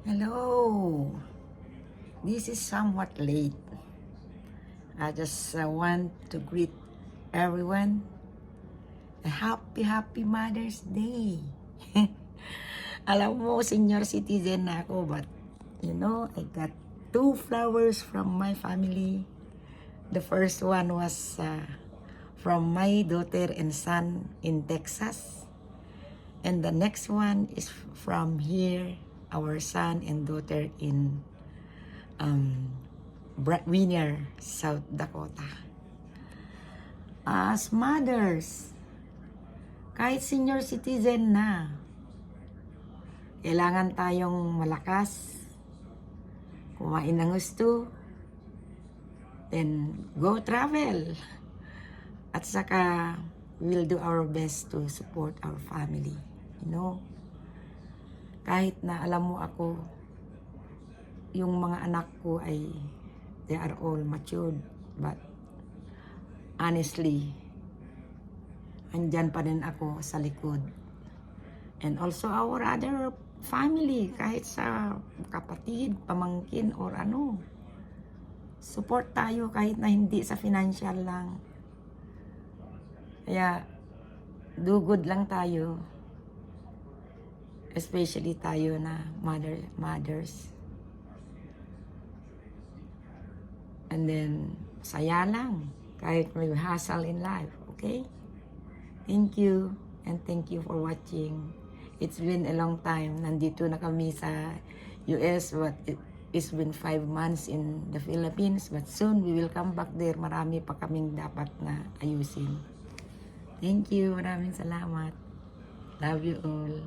Hello. This is somewhat late. I just want to greet everyone a happy Mother's Day. Alam mo, senior citizen na ako, but I got 2 flowers from my family. The first one was from my daughter and son in Texas. And the next one is from here, our son and daughter in Winner, South Dakota. As mothers, kahit senior citizen na, kailangan tayong malakas, kumain ng gusto, then go travel. At saka, we'll do our best to support our family. Kahit na alam mo ako, yung mga anak ko ay they are all matured, but honestly, andyan pa rin ako sa likod. And also our other family, kahit sa kapatid, pamangkin, or support tayo kahit na hindi sa financial lang. Kaya do good lang tayo, especially tayo na mothers. And then, saya lang. Kahit may hassle in life. Okay? Thank you. And thank you for watching. It's been a long time. Nandito na kami sa US. But it's been 5 months in the Philippines. But soon, we will come back there. Marami pa kaming dapat na ayusin. Thank you. Maraming salamat. Love you all.